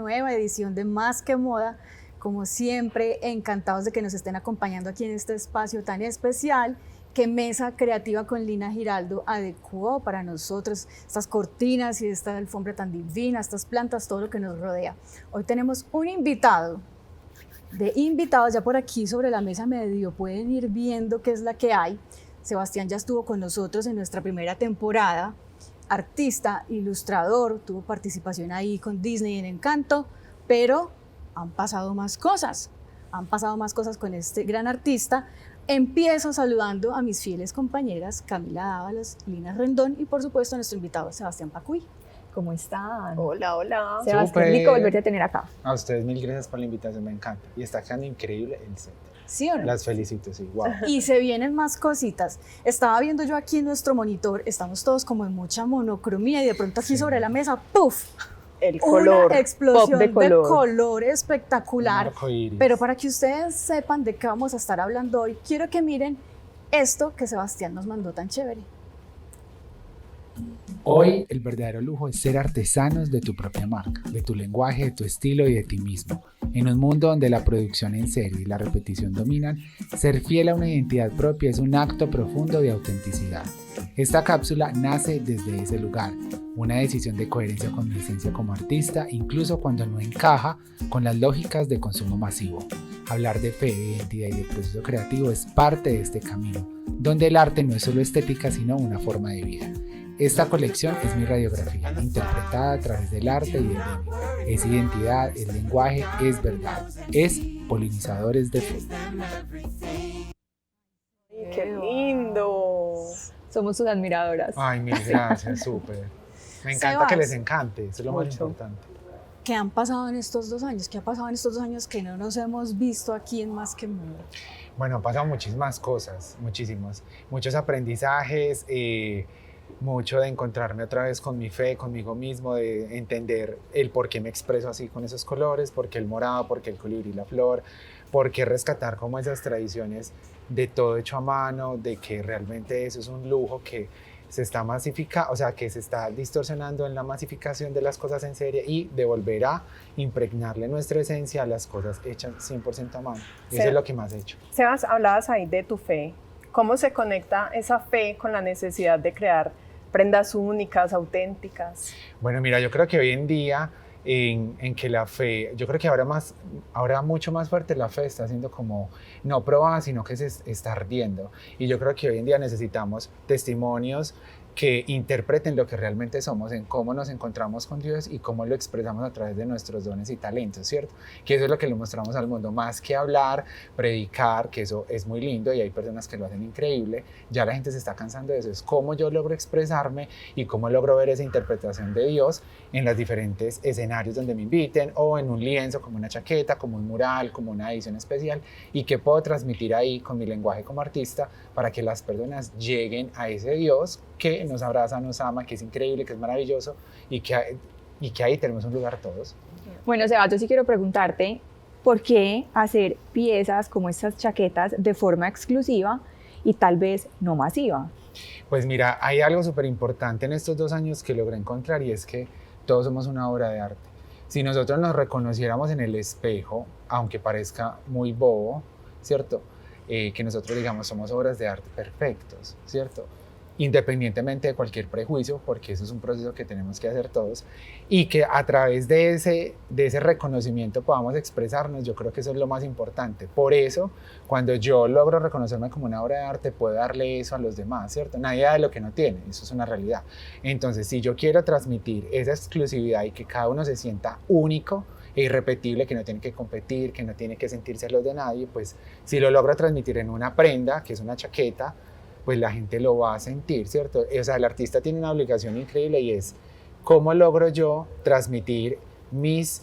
nueva edición de Más que Moda. Como siempre, encantados de que nos estén acompañando aquí en este espacio tan especial que Mesa Creativa con Lina Giraldo adecuó para nosotros, estas cortinas y esta alfombra tan divina, estas plantas, todo lo que nos rodea. Hoy tenemos un invitado, de invitados ya por aquí sobre la mesa medio, pueden ir viendo qué es la que hay. Sebastián ya estuvo con nosotros en nuestra primera temporada, artista, ilustrador, tuvo participación ahí con Disney en Encanto, pero han pasado más cosas con este gran artista. Empiezo saludando a mis fieles compañeras Camila Dávalos, Lina Rendón y por supuesto a nuestro invitado Sebastián Pacuy. ¿Cómo están? Hola, hola. Sebastián, rico volverte a tener acá. A ustedes mil gracias por la invitación, me encanta. Y está quedando increíble el set. ¿Sí o no? Las felicito, sí, wow. Y se vienen más cositas. Estaba viendo yo aquí en nuestro monitor, estamos todos como en mucha monocromía y de pronto aquí sobre la mesa, ¡puf! El color, una explosión pop de color espectacular. Arcoíris. Pero para que ustedes sepan de qué vamos a estar hablando hoy, quiero que miren esto que Sebastián nos mandó tan chévere. Hoy el verdadero lujo es ser artesanos de tu propia marca, de tu lenguaje, de tu estilo y de ti mismo. En un mundo donde la producción en serie y la repetición dominan, ser fiel a una identidad propia es un acto profundo de autenticidad. Esta cápsula nace desde ese lugar, una decisión de coherencia con mi esencia como artista, incluso cuando no encaja con las lógicas de consumo masivo. Hablar de fe, de identidad y de proceso creativo es parte de este camino, donde el arte no es solo estética, sino una forma de vida. Esta colección es mi radiografía, interpretada a través del arte y del medio. Es identidad, es lenguaje, es verdad, es polinizadores de fe. ¡Qué lindo! Somos sus admiradoras. Ay, mil gracias, súper. Me encanta Sebas. que les encante, eso es lo más Mucho. importante. ¿Qué han pasado en estos 2 años? ¿Qué ha pasado en estos 2 años que no nos hemos visto aquí en Más que Moda? Bueno, han pasado muchísimas cosas, muchos aprendizajes, mucho de encontrarme otra vez con mi fe, conmigo mismo, de entender el por qué me expreso así con esos colores, por qué el morado, por qué el colibrí y la flor, por qué rescatar como esas tradiciones de todo hecho a mano, de que realmente eso es un lujo que se está masificando, o sea, que se está distorsionando en la masificación de las cosas en serie y de volver a impregnarle nuestra esencia a las cosas hechas 100% a mano. Eso es lo que más he hecho. Sebas, hablabas ahí de tu fe. ¿Cómo se conecta esa fe con la necesidad de crear prendas únicas, auténticas? Bueno, mira, yo creo que hoy en día en que la fe, yo creo que ahora mucho más fuerte la fe está siendo como no probada, sino que se está ardiendo. Y yo creo que hoy en día necesitamos testimonios que interpreten lo que realmente somos, en cómo nos encontramos con Dios y cómo lo expresamos a través de nuestros dones y talentos, ¿cierto? Que eso es lo que le mostramos al mundo, más que hablar, predicar, que eso es muy lindo y hay personas que lo hacen increíble, ya la gente se está cansando de eso, es cómo yo logro expresarme y cómo logro ver esa interpretación de Dios en los diferentes escenarios donde me inviten o en un lienzo, como una chaqueta, como un mural, como una edición especial y qué puedo transmitir ahí con mi lenguaje como artista para que las personas lleguen a ese Dios que nos abraza, nos ama, que es increíble, que es maravilloso y que ahí tenemos un lugar todos. Bueno, Seba, yo sí quiero preguntarte, ¿por qué hacer piezas como estas chaquetas de forma exclusiva y tal vez no masiva? Pues mira, hay algo súper importante en estos 2 años que logré encontrar y es que todos somos una obra de arte. Si nosotros nos reconociéramos en el espejo, aunque parezca muy bobo, ¿cierto? Que nosotros digamos somos obras de arte perfectos, ¿cierto? Independientemente de cualquier prejuicio, porque eso es un proceso que tenemos que hacer todos, y que a través de ese reconocimiento podamos expresarnos, yo creo que eso es lo más importante. Por eso, cuando yo logro reconocerme como una obra de arte, puedo darle eso a los demás, ¿cierto? Nadie da de lo que no tiene, eso es una realidad. Entonces, si yo quiero transmitir esa exclusividad y que cada uno se sienta único e irrepetible, que no tiene que competir, que no tiene que sentirse los de nadie, pues si lo logro transmitir en una prenda, que es una chaqueta, pues la gente lo va a sentir, ¿cierto? O sea, el artista tiene una obligación increíble y es cómo logro yo transmitir mis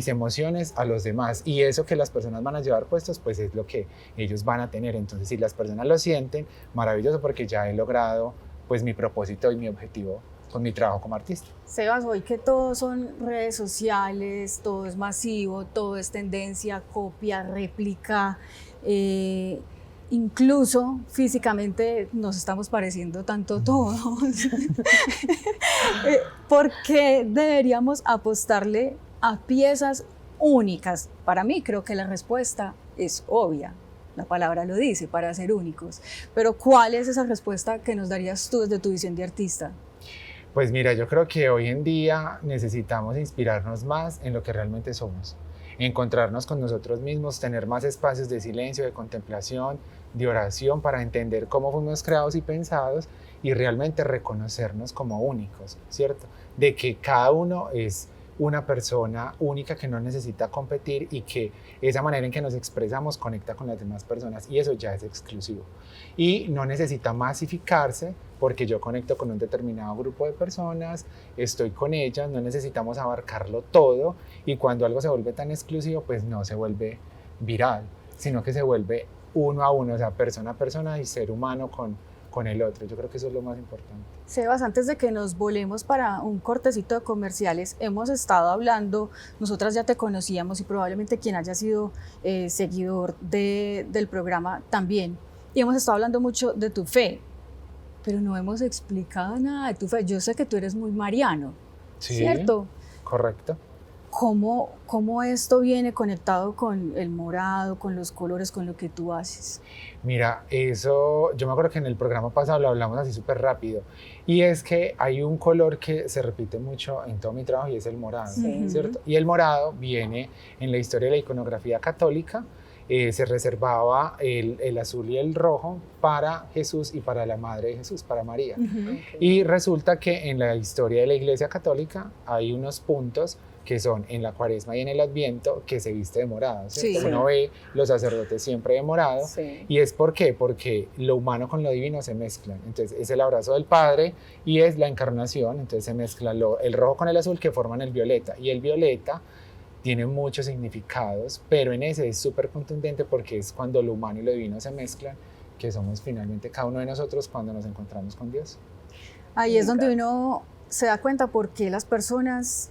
emociones a los demás y eso que las personas van a llevar puestos, pues es lo que ellos van a tener. Entonces, si las personas lo sienten, maravilloso porque ya he logrado pues mi propósito y mi objetivo con mi trabajo como artista. Sebas, hoy que todo son redes sociales, todo es masivo, todo es tendencia, copia, réplica, incluso físicamente nos estamos pareciendo tanto todos. ¿Por qué deberíamos apostarle a piezas únicas? Para mí creo que la respuesta es obvia. La palabra lo dice, para ser únicos. Pero ¿cuál es esa respuesta que nos darías tú desde tu visión de artista? Pues mira, yo creo que hoy en día necesitamos inspirarnos más en lo que realmente somos, encontrarnos con nosotros mismos, tener más espacios de silencio, de contemplación, de oración para entender cómo fuimos creados y pensados y realmente reconocernos como únicos, ¿cierto? De que cada uno es una persona única que no necesita competir y que esa manera en que nos expresamos conecta con las demás personas y eso ya es exclusivo. Y no necesita masificarse porque yo conecto con un determinado grupo de personas, estoy con ellas, no necesitamos abarcarlo todo y cuando algo se vuelve tan exclusivo pues no se vuelve viral, sino que se vuelve uno a uno, o sea, persona a persona y ser humano con el otro. Yo creo que eso es lo más importante. Sebas, antes de que nos volemos para un cortecito de comerciales, hemos estado hablando, nosotras ya te conocíamos y probablemente quien haya sido seguidor del programa también, y hemos estado hablando mucho de tu fe, pero no hemos explicado nada de tu fe. Yo sé que tú eres muy mariano, Sí, ¿cierto? correcto. ¿Cómo esto viene conectado con el morado, con los colores, con lo que tú haces? Mira, eso, yo me acuerdo que en el programa pasado lo hablamos así súper rápido, y es que hay un color que se repite mucho en todo mi trabajo y es el morado, Sí. ¿cierto? Y el morado viene en la historia de la iconografía católica, se reservaba el azul y el rojo para Jesús y para la Madre de Jesús, para María. Y resulta que en la historia de la Iglesia Católica hay unos puntos que son en la Cuaresma y en el Adviento que se viste de morado, ¿cierto? Sí. Uno ve los sacerdotes siempre de morado. Sí. ¿Y es por qué? Porque lo humano con lo divino se mezclan. Entonces es el abrazo del Padre y es la encarnación. Entonces se mezcla el rojo con el azul que forman el violeta. Y el violeta tiene muchos significados, pero en ese es súper contundente porque es cuando lo humano y lo divino se mezclan, que somos finalmente cada uno de nosotros cuando nos encontramos con Dios. Ahí es donde uno se da cuenta por qué las personas,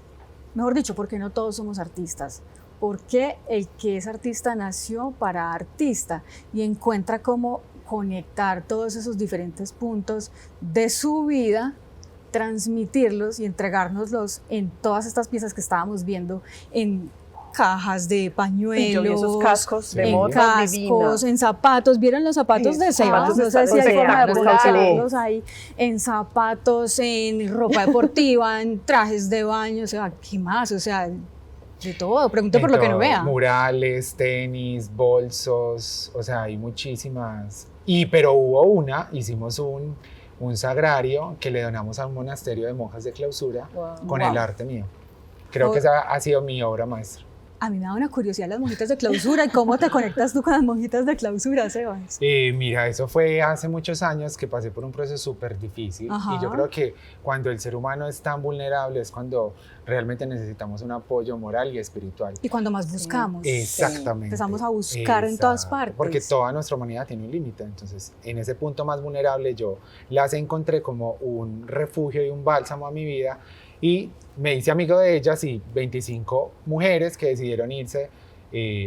mejor dicho, por qué no todos somos artistas, por qué el que es artista nació para artista y encuentra cómo conectar todos esos diferentes puntos de su vida, transmitirlos y entregárnoslos en todas estas piezas que estábamos viendo, en cajas de pañuelos, Y yo vi esos cascos de en motos cascos, divinas. en zapatos. ¿Vieron los zapatos Sí, de Sebas? zapatos No sé si hay de forma de Sebas, publicarlos ahí. En zapatos, en ropa deportiva, en trajes de baño, o sea, ¿qué más? O sea, de todo. Pregunto por lo que no vea. Murales, tenis, bolsos, o sea, hay muchísimas. Pero hicimos un sagrario que le donamos a un monasterio de monjas de clausura Wow. con Wow. el arte mío. Creo Oh. que esa ha sido mi obra maestra. A mí me da una curiosidad las monjitas de clausura y cómo te conectas tú con las monjitas de clausura, Sebas. Mira, eso fue hace muchos años que pasé por un proceso súper difícil. Ajá. Y yo creo que cuando el ser humano es tan vulnerable es cuando realmente necesitamos un apoyo moral y espiritual. Y cuando más buscamos. Exactamente. Empezamos a buscar en todas Exacto, partes. Porque toda nuestra humanidad tiene un límite. Entonces, en ese punto más vulnerable, yo las encontré como un refugio y un bálsamo a mi vida. Y me hice amigo de ellas y 25 mujeres que decidieron irse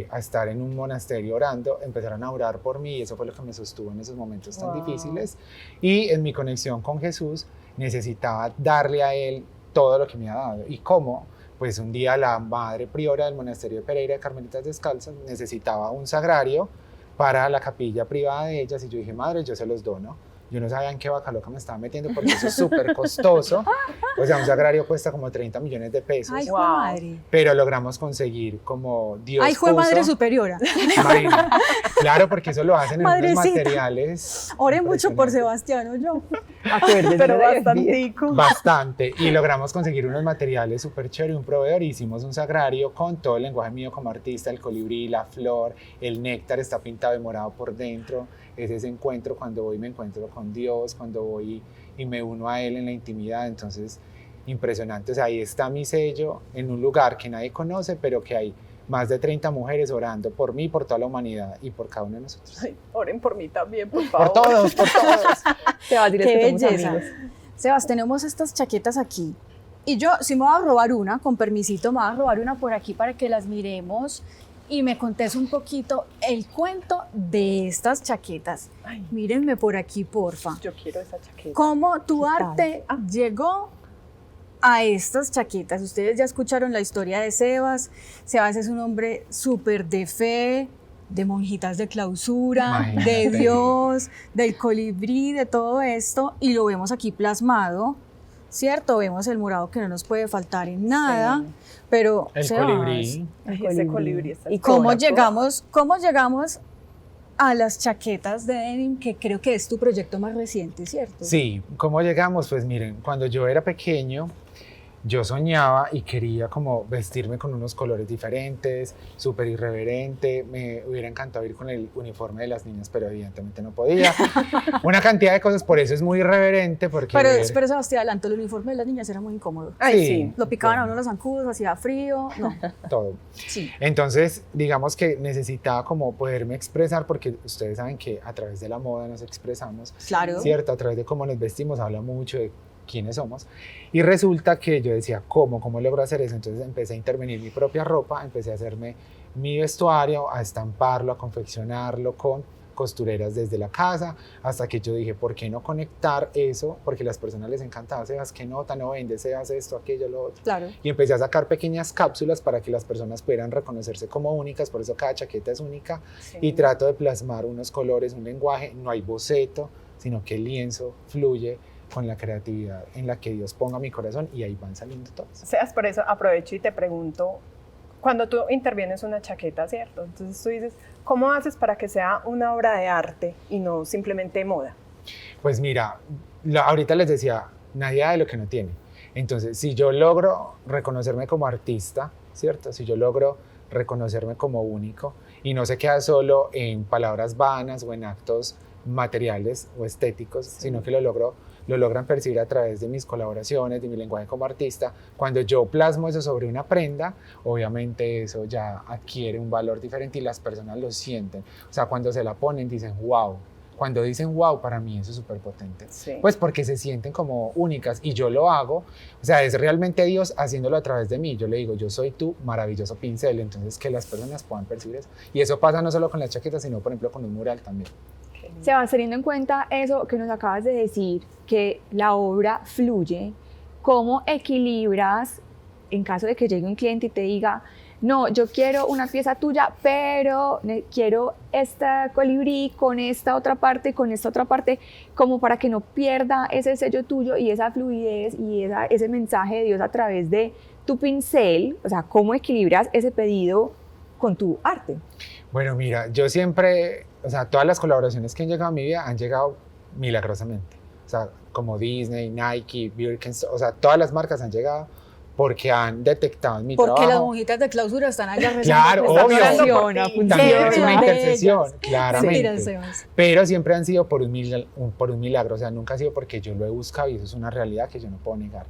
a estar en un monasterio orando, empezaron a orar por mí y eso fue lo que me sostuvo en esos momentos tan Wow. difíciles. Y en mi conexión con Jesús necesitaba darle a Él todo lo que me ha dado. ¿Y cómo? Pues un día la madre priora del monasterio de Pereira de Carmelitas Descalzas necesitaba un sagrario para la capilla privada de ellas y yo dije, madre, yo se los dono. Yo no sabía en qué vaca loca me estaba metiendo porque eso es súper costoso. O sea, un sagrario cuesta como 30 millones de pesos. Ay, Wow. jue madre. Pero logramos conseguir como Dios Ay, jue puso. madre superiora. Imagina. Claro, porque eso lo hacen en unos Madrecita. materiales. Oren mucho por impresionantes. Sebastián, ¿o yo? Acuérdense Pero de Dios. bastantico. Bastante. Y logramos conseguir unos materiales súper chévere, un proveedor. Y hicimos un sagrario con todo el lenguaje mío como artista, el colibrí, la flor, el néctar está pintado de morado por dentro. Es ese encuentro cuando voy y me encuentro con Dios, cuando voy y me uno a Él en la intimidad. Entonces, impresionante. O sea, ahí está mi sello en un lugar que nadie conoce, pero que hay más de 30 mujeres orando por mí, por toda la humanidad y por cada uno de nosotros. Ay, oren por mí también, por favor. Por todos, por todos. Te vas a decir Qué que somos belleza. amigos. Sebas, tenemos estas chaquetas aquí. Y yo sí me voy a robar una, con permisito, me voy a robar una por aquí para que las miremos y me contés un poquito el cuento de estas chaquetas. Ay, Mírenme por aquí, porfa. yo quiero esa chaqueta. ¿Cómo tu ¿Qué tal? arte llegó a estas chaquetas. Ustedes ya escucharon la historia de Sebas. Sebas es un hombre súper de fe, de monjitas de clausura, Imagínate. de Dios, del colibrí, de todo esto, y lo vemos aquí plasmado, ¿cierto? Vemos el morado que no nos puede faltar en nada, pero El Sebas, colibrí. Ay, ese colibrí está Y ¿cómo cobra, llegamos a las chaquetas de denim, que creo que es tu proyecto más reciente, ¿cierto? Sí, ¿cómo llegamos? Pues miren, cuando yo era pequeño, yo soñaba y quería como vestirme con unos colores diferentes, súper irreverente. Me hubiera encantado ir con el uniforme de las niñas, pero evidentemente no podía. Una cantidad de cosas, por eso es muy irreverente, porque... Pero Sebastián, adelante, el uniforme de las niñas era muy incómodo. Ay, sí. Lo picaban a bueno, uno los zancudos, hacía frío, no, todo. sí. Entonces, digamos que necesitaba como poderme expresar, porque ustedes saben que a través de la moda nos expresamos, Claro. ¿cierto? A través de cómo nos vestimos habla mucho de quiénes somos. Y resulta que yo decía, ¿cómo logro hacer eso? Entonces empecé a intervenir mi propia ropa, empecé a hacerme mi vestuario, a estamparlo, a confeccionarlo con costureras desde la casa, hasta que yo dije, ¿por qué no conectar eso? Porque a las personas les encantaba, Sebas, ¿qué nota no vende? Sebas esto, aquello, lo otro. Claro. Y empecé a sacar pequeñas cápsulas para que las personas pudieran reconocerse como únicas, por eso cada chaqueta es única, Sí. y trato de plasmar unos colores, un lenguaje, no hay boceto, sino que el lienzo fluye con la creatividad en la que Dios ponga mi corazón y ahí van saliendo todos. Sebas, por eso aprovecho y te pregunto, cuando tú intervienes una chaqueta, ¿cierto? Entonces tú dices, ¿cómo haces para que sea una obra de arte y no simplemente moda? Pues mira, ahorita les decía, nadie da de lo que no tiene. Entonces, si yo logro reconocerme como artista, ¿cierto? Si yo logro reconocerme como único y no se queda solo en palabras vanas o en actos materiales o estéticos, sino que lo logran percibir a través de mis colaboraciones, de mi lenguaje como artista. Cuando yo plasmo eso sobre una prenda, obviamente eso ya adquiere un valor diferente y las personas lo sienten. O sea, cuando se la ponen dicen wow. Cuando dicen wow, para mí eso es súper potente. Sí. Pues porque se sienten como únicas y yo lo hago. O sea, es realmente Dios haciéndolo a través de mí. Yo le digo, yo soy tu maravilloso pincel. Entonces, que las personas puedan percibir eso. Y eso pasa no solo con las chaquetas, sino, por ejemplo, con un mural también. Sebas, teniendo en cuenta eso que nos acabas de decir, que la obra fluye, ¿cómo equilibras en caso de que llegue un cliente y te diga, no, yo quiero una pieza tuya, pero quiero esta colibrí con esta otra parte, como para que no pierda ese sello tuyo y esa fluidez y ese mensaje de Dios a través de tu pincel? O sea, ¿cómo equilibras ese pedido con tu arte? Bueno, mira, yo siempre, o sea, todas las colaboraciones que han llegado a mi vida han llegado milagrosamente. O sea, como Disney, Nike, Birkenstock, o sea, todas las marcas han llegado porque han detectado en mi Porque trabajo. las monjitas de clausura están allá rezando. Claro, están obvio. orando por ti. También es Qué una bellas. intercesión, Sí, claramente. Sebas. Pero siempre han sido por un milagro, o sea, nunca ha sido porque yo lo he buscado y eso es una realidad que yo no puedo negar.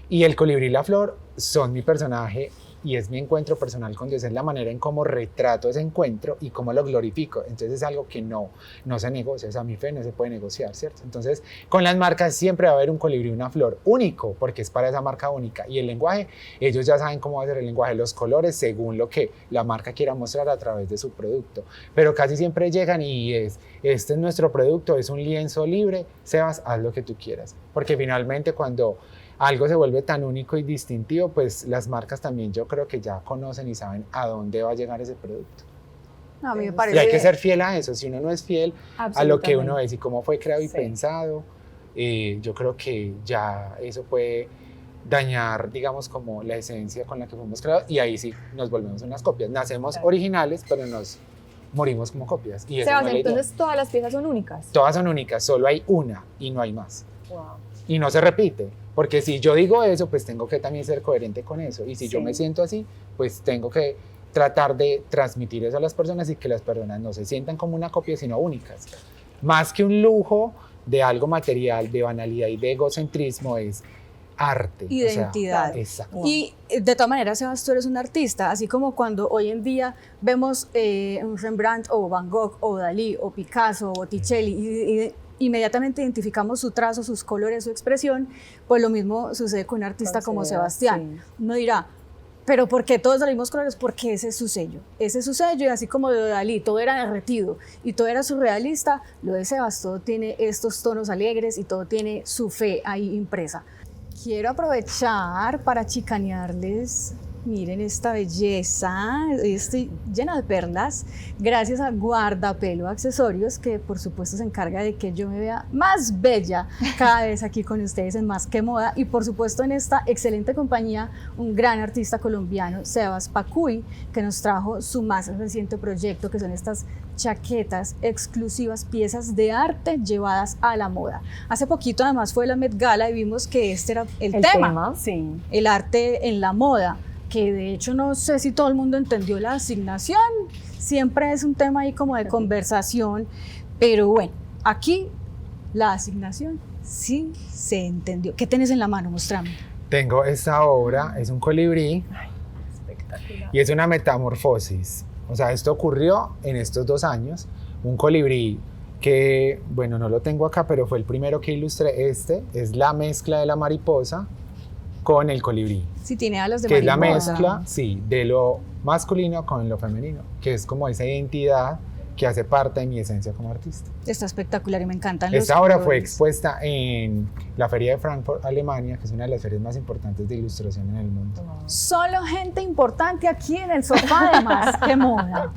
Y el colibrí y la flor son mi personaje y es mi encuentro personal con Dios, es la manera en cómo retrato ese encuentro y cómo lo glorifico. Entonces es algo que no se negocia, o sea, mi fe no se puede negociar, ¿cierto? Entonces con las marcas siempre va a haber un colibrí y una flor único, porque es para esa marca única. Y el lenguaje, ellos ya saben cómo va a ser el lenguaje, los colores según lo que la marca quiera mostrar a través de su producto. Pero casi siempre llegan y este es nuestro producto, es un lienzo libre, Sebas, haz lo que tú quieras. Porque finalmente cuando algo se vuelve tan único y distintivo, pues las marcas también yo creo que ya conocen y saben a dónde va a llegar ese producto. No, a mí me Y parece. hay que ser fiel a eso. Si uno no es fiel a lo que uno es y cómo fue creado y Sí. pensado, yo creo que ya eso puede dañar, digamos, como la esencia con la que fuimos creados y ahí sí nos volvemos unas copias. Nacemos Claro. originales, pero nos morimos como copias. Y eso Sebas, no es la idea. entonces todas las piezas son únicas. Todas son únicas, solo hay una y no hay más. Wow. Y no se repite, porque si yo digo eso, pues tengo que también ser coherente con eso. Y si yo Sí. me siento así, pues tengo que tratar de transmitir eso a las personas y que las personas no se sientan como una copia, sino únicas. Más que un lujo de algo material, de banalidad y de egocentrismo, es arte. Identidad. O sea, exacto. Y de todas maneras, Sebas, tú eres un artista, así como cuando hoy en día vemos un Rembrandt o Van Gogh o Dalí o Picasso o Botticelli y inmediatamente identificamos su trazo, sus colores, su expresión, pues lo mismo sucede con un artista como Con Sebastián. sí. Uno dirá, pero ¿por qué todos los mismos colores? Porque ese es su sello. Ese es su sello y así como lo de Dalí, todo era derretido y todo era surrealista, lo de Sebas, todo tiene estos tonos alegres y todo tiene su fe ahí impresa. Quiero aprovechar para chicanearles. Miren esta belleza, estoy llena de perlas, gracias a Guardapelo Accesorios, que por supuesto se encarga de que yo me vea más bella cada vez aquí con ustedes en Más que Moda, y por supuesto en esta excelente compañía, un gran artista colombiano, Sebas Pacuy, que nos trajo su más reciente proyecto, que son estas chaquetas exclusivas, piezas de arte llevadas a la moda. Hace poquito además fue la Met Gala y vimos que este era el tema, Sí. el arte en la moda, que de hecho no sé si todo el mundo entendió la asignación, siempre es un tema ahí como de conversación, pero bueno, aquí la asignación sí se entendió. ¿Qué tienes en la mano? Mostrame. Tengo esta obra, es un colibrí Espectacular. y es una metamorfosis. O sea, esto ocurrió en estos 2 años. Un colibrí que, bueno, no lo tengo acá, pero fue el primero que ilustré. Este es la mezcla de la mariposa con el colibrí, Sí, tiene alas de que es la mariposa. mezcla, sí, de lo masculino con lo femenino, que es como esa identidad que hace parte de mi esencia como artista. Está espectacular y me encantan los Esta obra fue colores. expuesta en la Feria de Frankfurt, Alemania, que es una de las ferias más importantes de ilustración en el mundo. Solo gente importante aquí en el sofá de Más que Moda.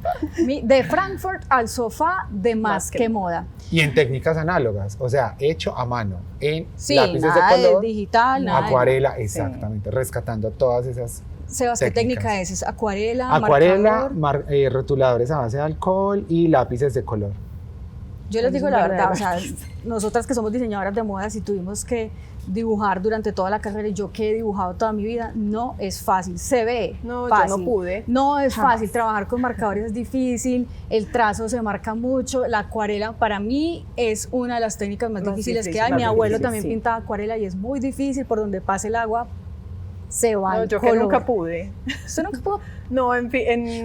De Frankfurt al sofá de Más que Moda. Y en técnicas análogas, o sea, hecho a mano, en Sí, lápices nada de color, digital, nada de- acuarela, exactamente, rescatando todas esas Sebas, ¿qué técnicas. técnica es? ¿Es acuarela, acuarela, marcador? rotuladores a base de alcohol y lápices de color. Yo les Es digo un la verdad, verdadero o sea, nosotras que somos diseñadoras de moda, si tuvimos que dibujar durante toda la carrera, y yo que he dibujado toda mi vida, no es fácil, se ve No, fácil. yo no pude. No es Jamás. fácil, trabajar con marcadores es difícil, el trazo se marca mucho, la acuarela para mí es una de las técnicas más difíciles que hay. más Mi abuelo difícil, también sí. pintaba acuarela y es muy difícil, por donde pase el agua se va No, el yo que color. nunca pude. ¿Usted nunca pudo? No, en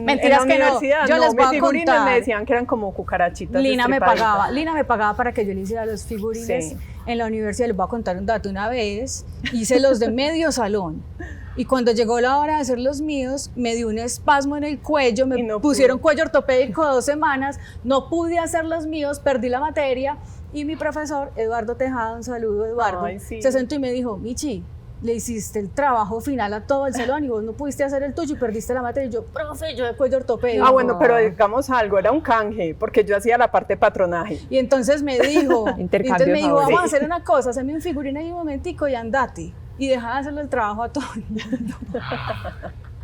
Mentiras la que no. universidad Yo no, les voy mis a figurines contar. me decían que eran como cucarachitas Lina me destripaditas. pagaba para que yo le hiciera los figurines Sí. en la universidad. Les voy a contar un dato. Una vez hice los de medio salón y cuando llegó la hora de hacer los míos me dio un espasmo en el cuello, me Y no pusieron pudo. cuello ortopédico 2 semanas, no pude hacer los míos, perdí la materia y mi profesor, Eduardo Tejada, un saludo Eduardo, Ay, sí. se sentó y me dijo, Michi, le hiciste el trabajo final a todo el salón y vos no pudiste hacer el tuyo y perdiste la materia. Y yo, profe, yo de cuello ortopédico. Ah, bueno, pero digamos algo, era un canje, porque yo hacía la parte de patronaje. Y entonces me dijo, Intercambio de vamos a favores. hacer una cosa, hazme un figurín ahí un momentico y andate. Y deja de hacerle el trabajo a todo el mundo.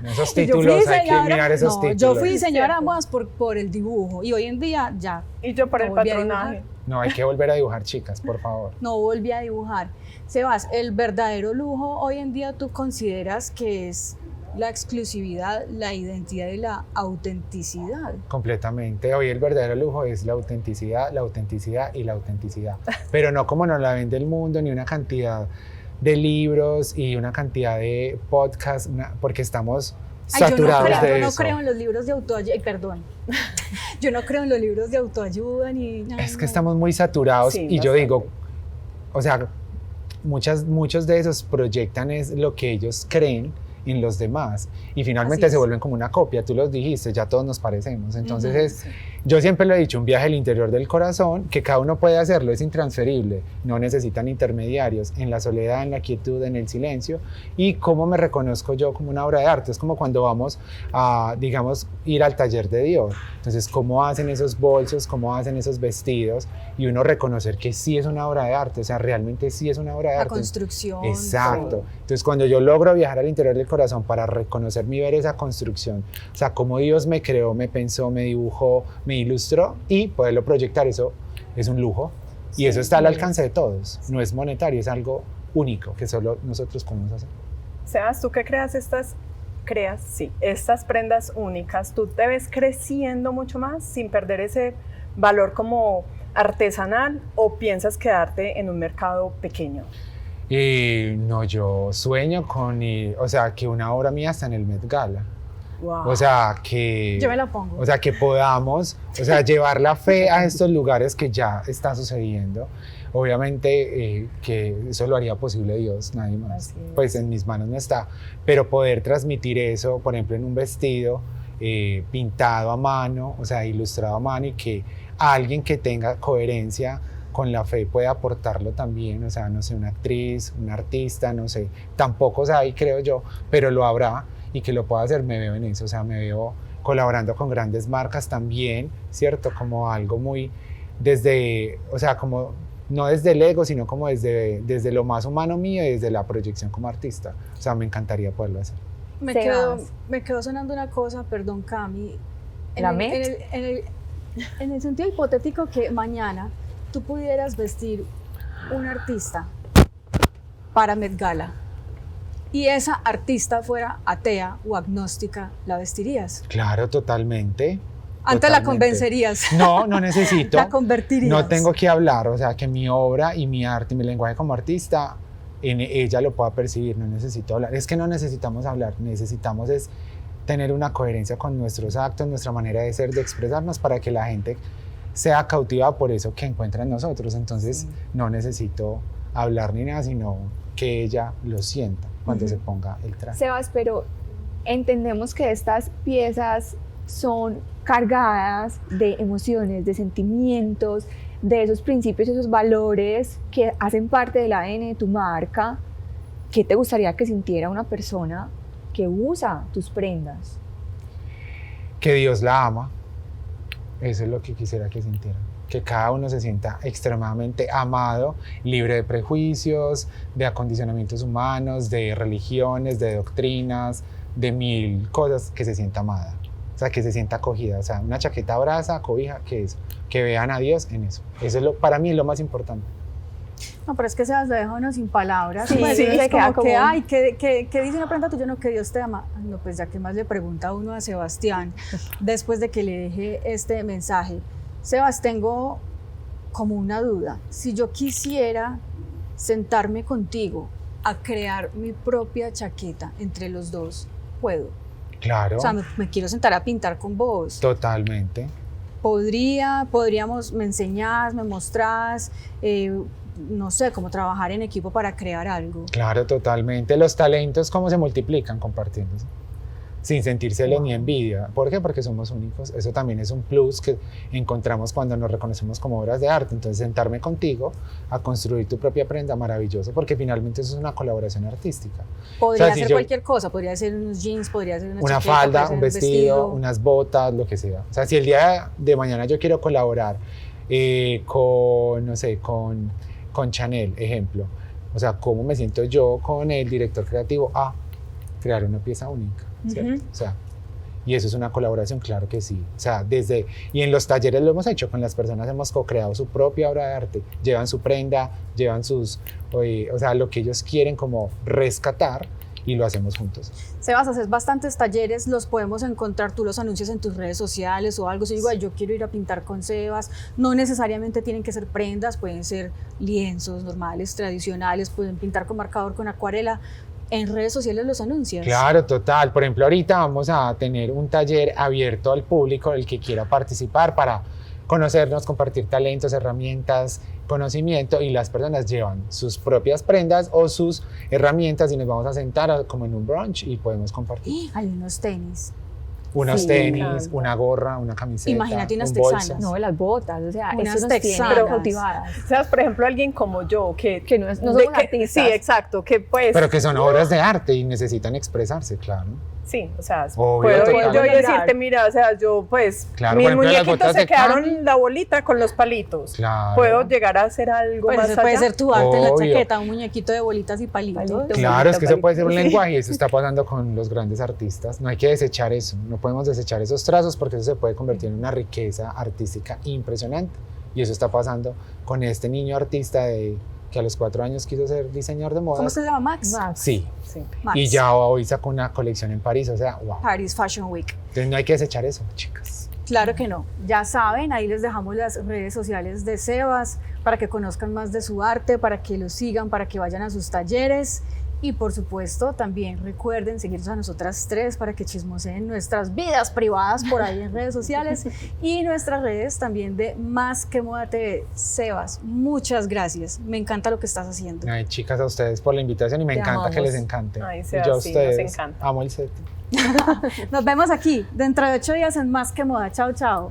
Esos Y yo fui títulos, hay que diseñadora- mirar esos no, títulos. yo fui diseñadora de Cierto. modas por el dibujo y hoy en día ya Y yo por No el volví a patronaje. No, hay que volver a dibujar, chicas, por favor. no volví a dibujar. Sebas, el verdadero lujo hoy en día tú consideras que es la exclusividad, la identidad y la autenticidad. Completamente. Hoy el verdadero lujo es la autenticidad y la autenticidad. Pero no como nos la vende el mundo, ni una cantidad de libros y una cantidad de podcasts, porque estamos Ay, saturados yo de no eso. creo en los libros de autoayuda, perdón. Yo no creo en los libros de autoayuda ni nada. Es que estamos muy saturados Sí, y yo bastante. digo, o sea, muchos de esos proyectan es lo que ellos creen en los demás y finalmente Así se es. vuelven como una copia, tú los dijiste, ya todos nos parecemos. Entonces Ujú, es, yo siempre lo he dicho, un viaje al interior del corazón, que cada uno puede hacerlo, es intransferible, no necesitan intermediarios, en la soledad, en la quietud, en el silencio. Y cómo me reconozco yo como una obra de arte, es como cuando vamos a, digamos, ir al taller de Dior. Entonces, cómo hacen esos bolsos, cómo hacen esos vestidos y uno reconocer que sí es una obra de arte, o sea, realmente sí es una obra de La arte. construcción. Exacto. Entonces, cuando yo logro viajar al interior del corazón para reconocerme y ver esa construcción, o sea, cómo Dios me creó, me pensó, me dibujó, me ilustró y poderlo proyectar, eso es un lujo. Y eso está al alcance de todos. No es monetario, es algo único que solo nosotros podemos hacer. Sebas, tú que creas estas prendas únicas, ¿tú te ves creciendo mucho más sin perder ese valor como artesanal o piensas quedarte en un mercado pequeño? Y no, yo sueño con, o sea, que una obra mía está en el Met Gala. Wow. O sea, que... Yo me la pongo. O sea, que podamos, o sea, llevar la fe a estos lugares que ya está sucediendo. Obviamente que eso lo haría posible Dios, nadie más. Así es. Pues en mis manos no está. Pero poder transmitir eso, por ejemplo, en un vestido pintado a mano, o sea, ilustrado a mano y que alguien que tenga coherencia con la fe puede aportarlo también, o sea, no sé, una actriz, un artista, no sé, tampoco hay, creo yo, pero lo habrá y que lo pueda hacer, me veo en eso, o sea, me veo colaborando con grandes marcas también, ¿cierto? Como algo muy desde, o sea, como no desde el ego, sino como desde lo más humano mío y desde la proyección como artista, o sea, me encantaría poderlo hacer. Me Sebas. quedó sonando una cosa, perdón, Cami. ¿La Met? En el sentido hipotético que mañana tú pudieras vestir un artista para Met Gala y esa artista fuera atea o agnóstica, ¿la vestirías? Claro, totalmente. Antes la Totalmente. convencerías. No necesito. La convertirías. No tengo que hablar, o sea, que mi obra y mi arte y mi lenguaje como artista, ella lo pueda percibir, no necesito hablar. Es que no necesitamos hablar, necesitamos es tener una coherencia con nuestros actos, nuestra manera de ser, de expresarnos, para que la gente sea cautivada por eso que encuentra en nosotros. Entonces, no necesito hablar ni nada, sino que ella lo sienta cuando se ponga el traje. Sebas, pero entendemos que estas piezas son cargadas de emociones, de sentimientos, de esos principios, esos valores que hacen parte del ADN de tu marca. ¿Qué te gustaría que sintiera una persona que usa tus prendas? Que Dios la ama, eso es lo que quisiera que sintieran, que cada uno se sienta extremadamente amado, libre de prejuicios, de acondicionamientos humanos, de religiones, de doctrinas, de mil cosas, que se sienta amada, o sea, que se sienta acogida, o sea, una chaqueta abraza, cobija, que vean a Dios en eso. Eso es para mí es lo más importante. No, pero es que Sebas, lo deja uno sin palabras. Sí, Pues, sí, es se queda como que, como- ay, ¿qué dice una prenda tuya? No, que Dios te ama. Ay, no, pues ya que más le pregunta uno a Sebastián, después de que le deje este mensaje. Sebas, tengo como una duda. Si yo quisiera sentarme contigo a crear mi propia chaqueta entre los dos, ¿puedo? Claro, O sea, me quiero sentar a pintar con vos. totalmente. Podríamos, me enseñás, me mostrás, no sé, cómo trabajar en equipo para crear algo. Claro, totalmente. Los talentos, cómo se multiplican compartiéndose, sin sentírselo ni envidia. ¿Por qué? Porque somos únicos. Eso también es un plus que encontramos cuando nos reconocemos como obras de arte. Entonces, sentarme contigo a construir tu propia prenda, maravilloso, porque finalmente eso es una colaboración artística. Podría O sea, si ser yo- cualquier cosa, podría ser unos jeans, podría ser una Una chaqueta, falda, podría un ser vestido, unas botas, lo que sea. O sea, si el día de mañana yo quiero colaborar con, no sé, con Chanel, ejemplo. O sea, ¿cómo me siento yo con el director creativo a crear una pieza única? ¿Cierto? Ujú. O sea, y eso es una colaboración, claro que sí. O sea, y en los talleres lo hemos hecho, con las personas hemos co-creado su propia obra de arte, llevan su prenda, llevan o sea, lo que ellos quieren como rescatar, y lo hacemos juntos. Sebas, haces bastantes talleres, los podemos encontrar, tú los anuncias en tus redes sociales o algo. Si digo, "Ay, yo quiero ir a pintar con Sebas", no necesariamente tienen que ser prendas, pueden ser lienzos normales, tradicionales, pueden pintar con marcador, con acuarela. En redes sociales los anuncias. Claro, total. Por ejemplo, ahorita vamos a tener un taller abierto al público, el que quiera participar, para conocernos, compartir talentos, herramientas, conocimiento, y las personas llevan sus propias prendas o sus herramientas y nos vamos a sentar como en un brunch y podemos compartir. Hay unos tenis. Unos Sí, tenis, claro. una gorra, una camiseta, Imagínate unas un bolso. texanas. No, las botas, o sea, Unas eso nos tiene texanas. cautivadas. Seas, por ejemplo, alguien como yo, que Que no somos de artistas. Sí, exacto, que pues... Pero que son obras de arte y necesitan expresarse, claro. Sí, o sea, Obvio, puedo ir total. yo y Lograr. decirte, mira, o sea, yo pues, Claro, mis por ejemplo, las muñequitos botas se de quedaron Cami. la bolita con los palitos. Claro. Puedo llegar a hacer algo Pues más ese puede allá. ser tu arte en la Obvio. chaqueta, un muñequito de bolitas y palitos. Palitos. Claro, es que eso puede ser un Sí. lenguaje y eso está pasando con los grandes artistas. No hay que desechar eso, no podemos desechar esos trazos, porque eso se puede convertir en una riqueza artística impresionante. Y eso está pasando con este niño artista que a los 4 años quiso ser diseñador de modas. ¿Cómo se llama? Max. Max. Sí, Sí. Max. y ya hoy sacó una colección en París, o sea, wow. Paris Fashion Week. Entonces no hay que desechar eso, chicas. Claro que no. Ya saben, ahí les dejamos las redes sociales de Sebas para que conozcan más de su arte, para que lo sigan, para que vayan a sus talleres. Y por supuesto, también recuerden seguirnos a nosotras tres para que chismoseen nuestras vidas privadas por ahí en redes sociales y nuestras redes también de Más que Moda TV. Sebas, muchas gracias. Me encanta lo que estás haciendo. Ay, chicas, a ustedes por la invitación y me Te encanta que amamos. les encante. Ay, Y Sebas, yo a sí, nos ustedes encanta. amo el set. Nos vemos aquí dentro de 8 días en Más que Moda. Chao, chao.